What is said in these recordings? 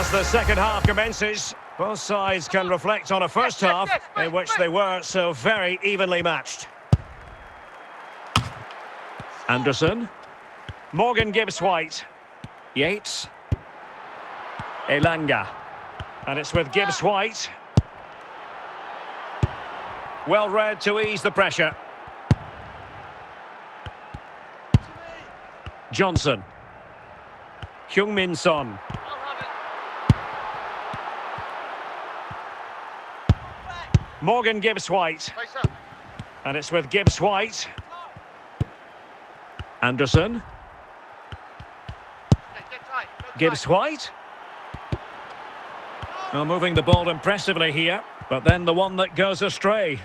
As the second half commences, both sides can reflect on a first half in which they were so very evenly matched. Anderson. Morgan Gibbs-White. Yates. Elanga. And it's with Gibbs-White. Well read to ease the pressure. Johnson. Heung-min Son. Morgan Gibbs-White. And it's with Gibbs-White. Anderson. Gibbs-White. Well, moving the ball impressively here, but then the one that goes astray.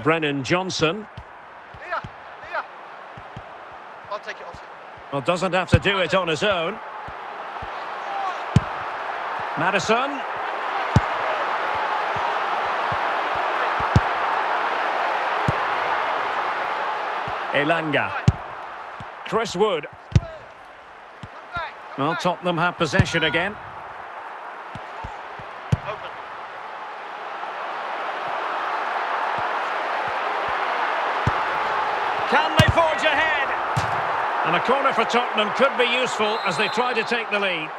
Brennan Johnson. I'll take it off. Well, doesn't have to do it on his own. Maddison. Elanga. Chris Wood. Well, Tottenham have possession again. Can they forge ahead? And a corner for Tottenham could be useful as they try to take the lead.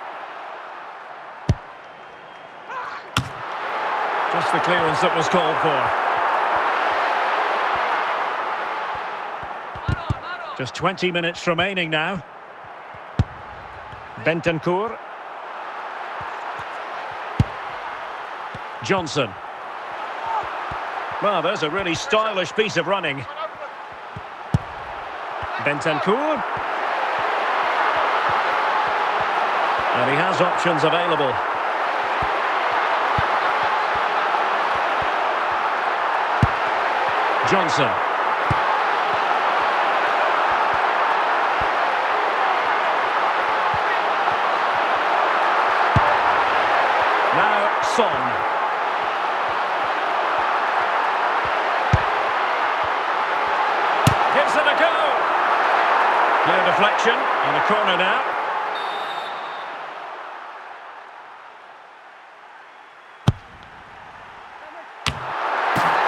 Just the clearance that was called for. Just 20 minutes remaining now. Bentancur. Johnson. Well, there's a really stylish piece of running. Bentancur. And he has options available. Johnson. Now Son. Gives it a go. Clear deflection and a corner now.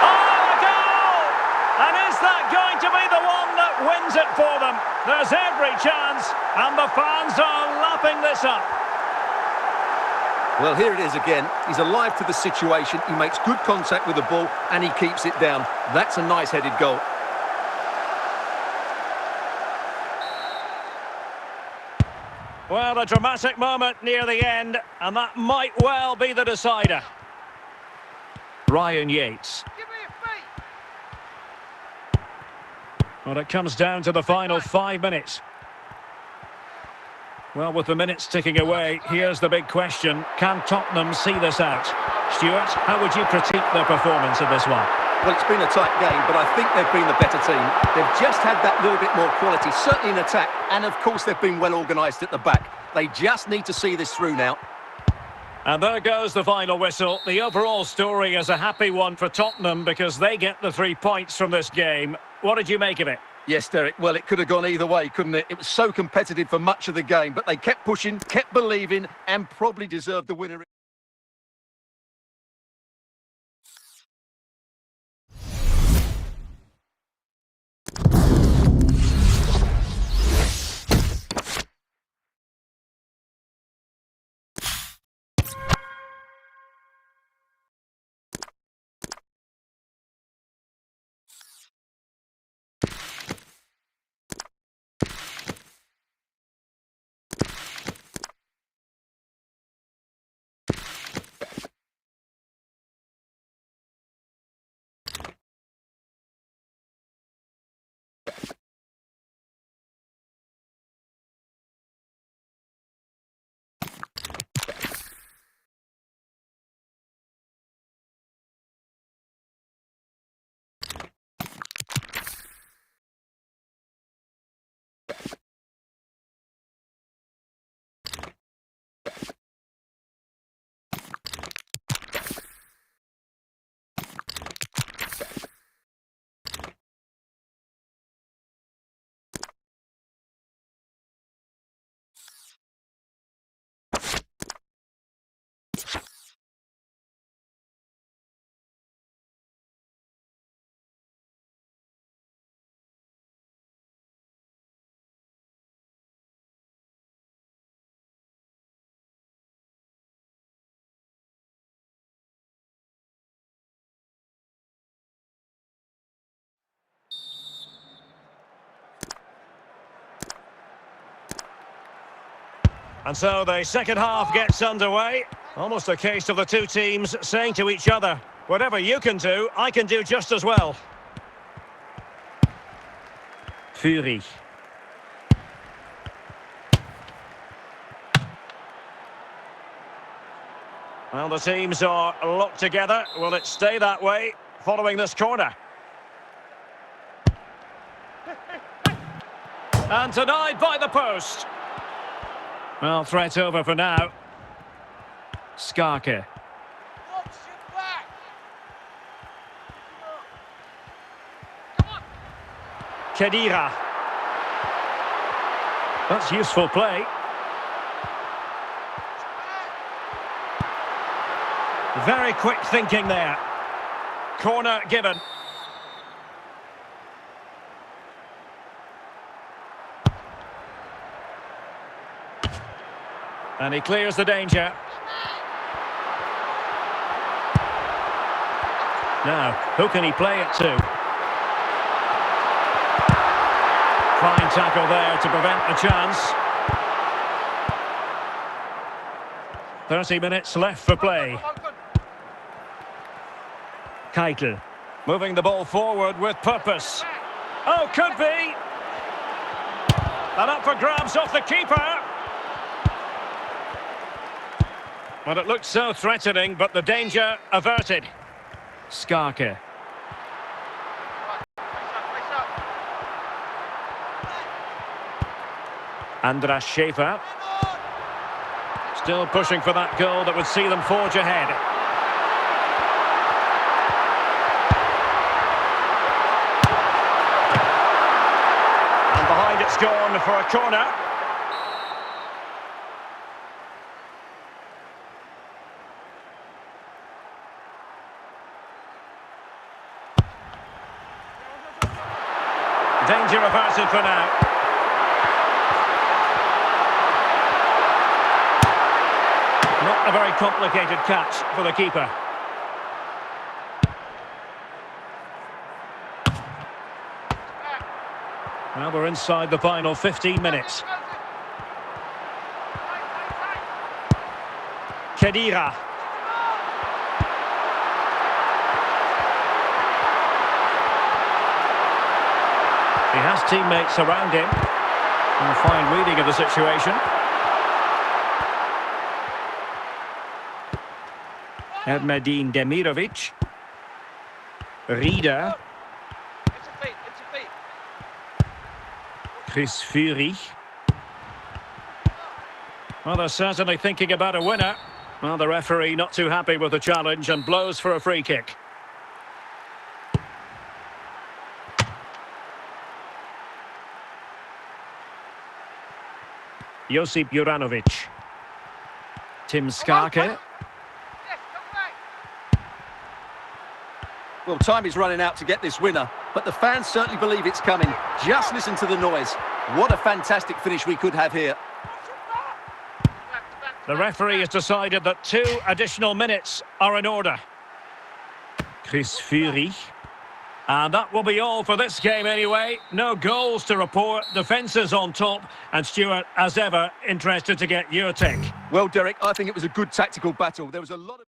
Oh, a goal! And is that going to be the one that wins it for them? There's every chance, and the fans are lapping this up. Well, here it is again. He's alive to the situation. He makes good contact with the ball and he keeps it down. That's a nice-headed goal. Well, a dramatic moment near the end, and that might well be the decider. Ryan Yates. Well, it comes down to the final 5 minutes. Well, with the minutes ticking away, here's the big question. Can Tottenham see this out? Stuart, how would you critique their performance in this one? Well, it's been a tight game, but I think they've been the better team. They've just had that little bit more quality, certainly in attack, and of course they've been well organised at the back. They just need to see this through now. And there goes the final whistle. The overall story is a happy one for Tottenham because they get the 3 points from this game. What did you make of it? Yes, Derek, well, it could have gone either way, couldn't it? It was so competitive for much of the game, but they kept pushing, kept believing, and probably deserved the winner. And so the second half gets underway. Almost a case of the two teams saying to each other, whatever you can do, I can do just as well. Fury. Well, the teams are locked together. Will it stay that way following this corner? And denied by the post. Well, threat over for now. Skarke. Khedira. That's useful play. Very quick thinking there. Corner given. And he clears the danger. Now, who can he play it to? Fine tackle there to prevent the chance. 30 minutes left for play. Keitel, moving the ball forward with purpose. Oh, could be! And up for grabs off the keeper. Well, it looked so threatening, but the danger averted. Skarke. Andras Schäfer. Still pushing for that goal that would see them forge ahead. And behind it's gone for a corner. Danger averted for now. Not a very complicated catch for the keeper. Now we're inside the final 15 minutes. Khedira. He has teammates around him. And a fine reading of the situation. Erdmedin Demirovic. Rieder. Chris Fury. Well, they're certainly thinking about a winner. Well, the referee not too happy with the challenge and blows for a free kick. Josip Juranovic. Tim Skarke. Well, time is running out to get this winner, but the fans certainly believe it's coming. Just listen to the noise. What a fantastic finish we could have here. The referee has decided that 2 additional minutes are in order. Chris Fury. And that will be all for this game anyway. No goals to report, defences on top. And Stuart, as ever, interested to get your take. Well, Derek, I think it was a good tactical battle. There was a lot of...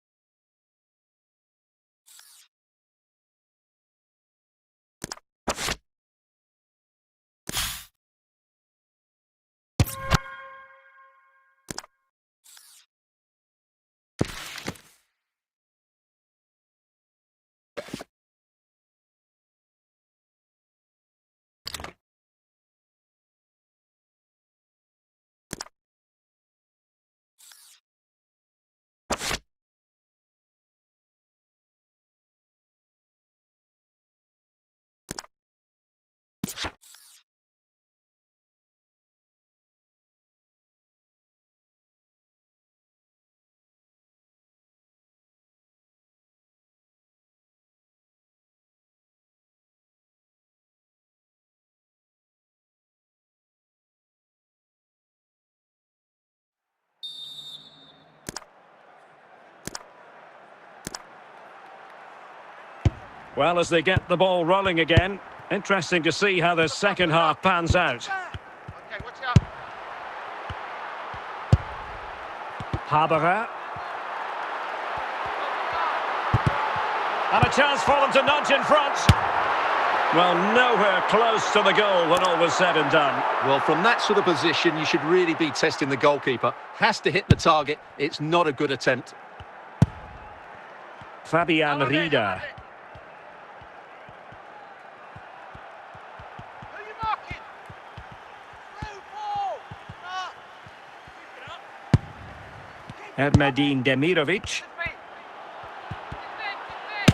Well, as they get the ball rolling again, interesting to see how the second half pans out. Okay, watch out. Haberer. And a chance for them to nudge in front. Well, nowhere close to the goal when all was said and done. Well, from that sort of position, you should really be testing the goalkeeper. Has to hit the target. It's not a good attempt. Fabian Rieder. Who are you marking? Through ball. No. Ermedin Demirovic.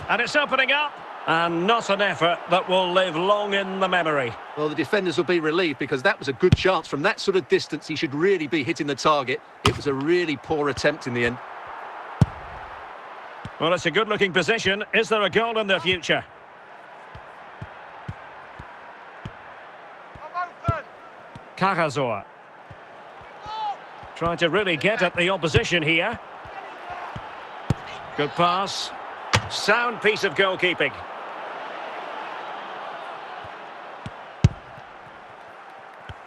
And it's opening up. And not an effort that will live long in the memory. Well, the defenders will be relieved because that was a good chance. From that sort of distance, he should really be hitting the target. It was a really poor attempt in the end. Well, it's a good-looking position. Is there a goal in the future? I'm open. Karazor. Trying to really get at the opposition here. Good pass. Sound piece of goalkeeping.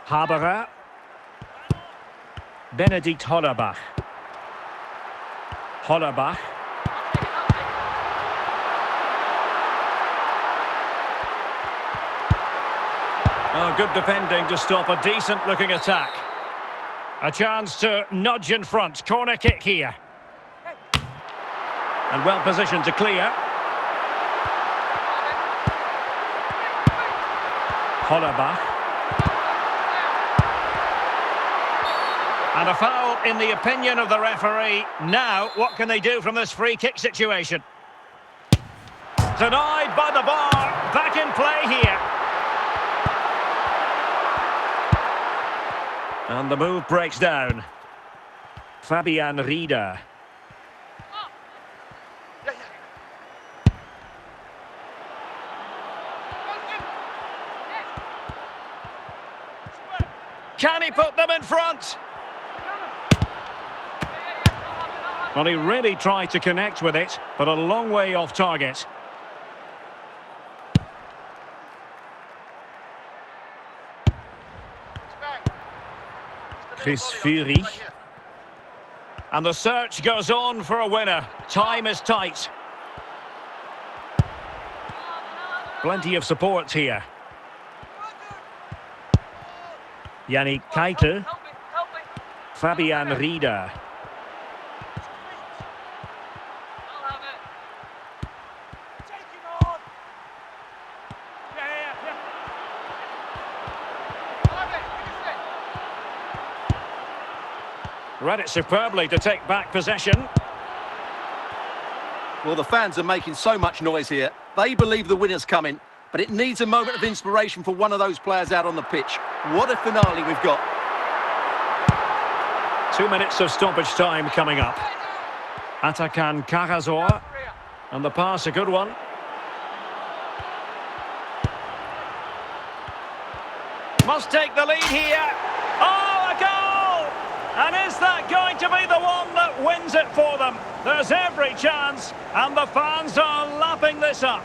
Haberer. Benedikt Hollerbach. Hollerbach. Oh, good defending to stop a decent-looking attack. A chance to nudge in front. Corner kick here. And well positioned to clear. Hollerbach. And a foul in the opinion of the referee. Now, what can they do from this free kick situation? Denied by the bar. Back in play here. And the move breaks down. Fabian Rieder. Can he put them in front? Well, he really tried to connect with it, but a long way off target. Chris Führig. And the search goes on for a winner. Time is tight. Plenty of support here. Yannick Keitel. Fabian Rieder. Read it superbly to take back possession. Well, the fans are making so much noise here. They believe the winner's coming, but it needs a moment of inspiration for one of those players out on the pitch. What a finale we've got. 2 minutes of stoppage time coming up. Atakan Karazor. And the pass, a good one. Must take the lead here. Oh, a goal! And is that going to be the one that wins it for them? There's every chance, and the fans are lapping this up.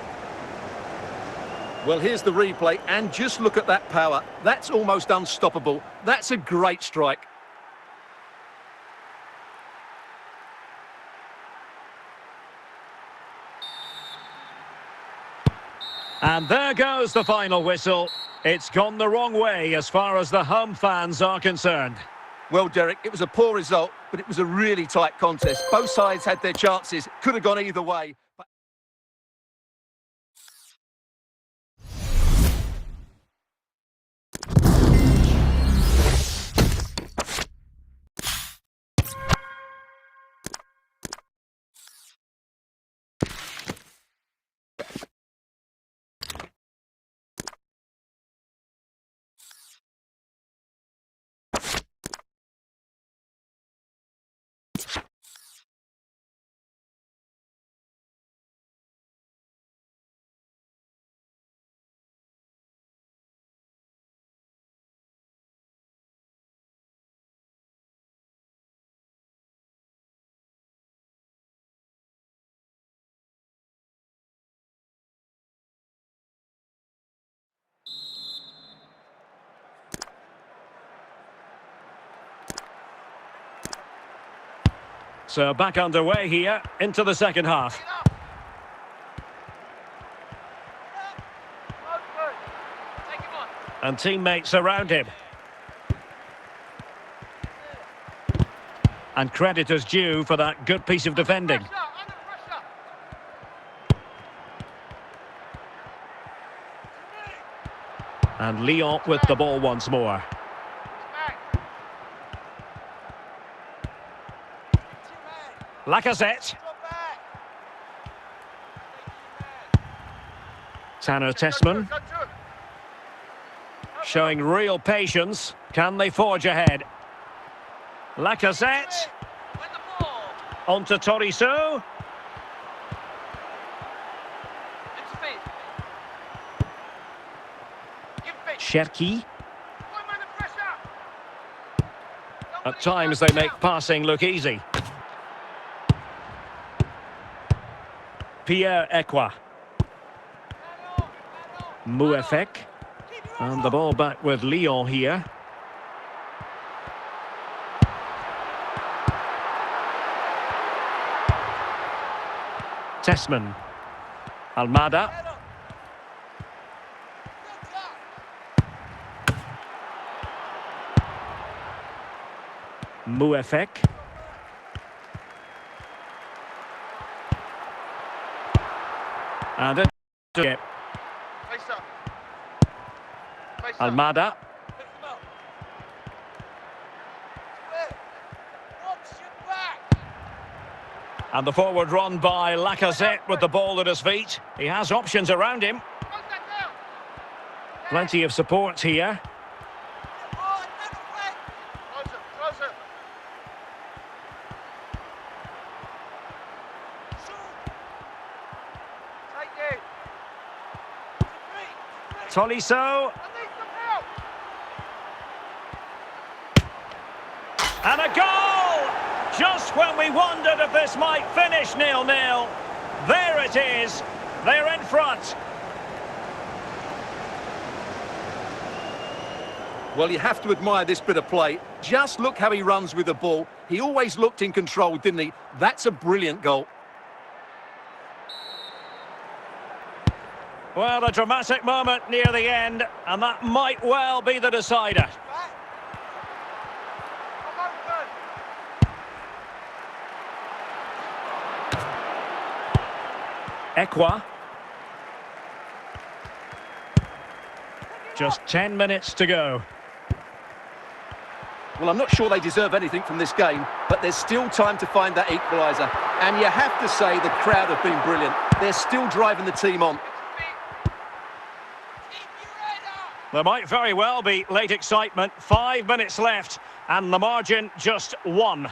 Well, here's the replay, and just look at that power. That's almost unstoppable. That's a great strike. And there goes the final whistle. It's gone the wrong way as far as the home fans are concerned. Well, Derek, it was a poor result, but it was a really tight contest. Both sides had their chances. Could have gone either way. So back underway here into the second half. Get up. Open. Take him on. And teammates around him. And credit is due for that good piece of defending. Pressure, under pressure. And Lyon with the ball once more. Back. Lacazette. Drop back. Tanner Tessman Go to him. showing real patience. Can they forge ahead? Lacazette Win the ball. onto Tolisso. Into feet. Give feet. Cherki. Put him under pressure. At times they make passing look easy. Pierre Ekwa. Mouefek. And the ball back with Lyon here. Tessman. Almada. Mouefek. And it. Face up. Face up. Almada. Pick him up. Split. Watch your back. And the forward run by Lacazette with the ball at his feet. He has options around him. Close that down. Plenty of support here. Close him. Close him. Take it. Tolisso. I need some help. And a goal! Just when we wondered if this might finish 0-0. There it is. They're in front. Well, you have to admire this bit of play. Just look how he runs with the ball. He always looked in control, didn't he? That's a brilliant goal. Well, a dramatic moment near the end, and that might well be the decider. Back. I'm open. Ekwa. Just 10 minutes to go. Well, I'm not sure they deserve anything from this game, but there's still time to find that equaliser. And you have to say the crowd have been brilliant. They're still driving the team on. Keep your head up. There might very well be late excitement. 5 minutes left, and the margin just 1.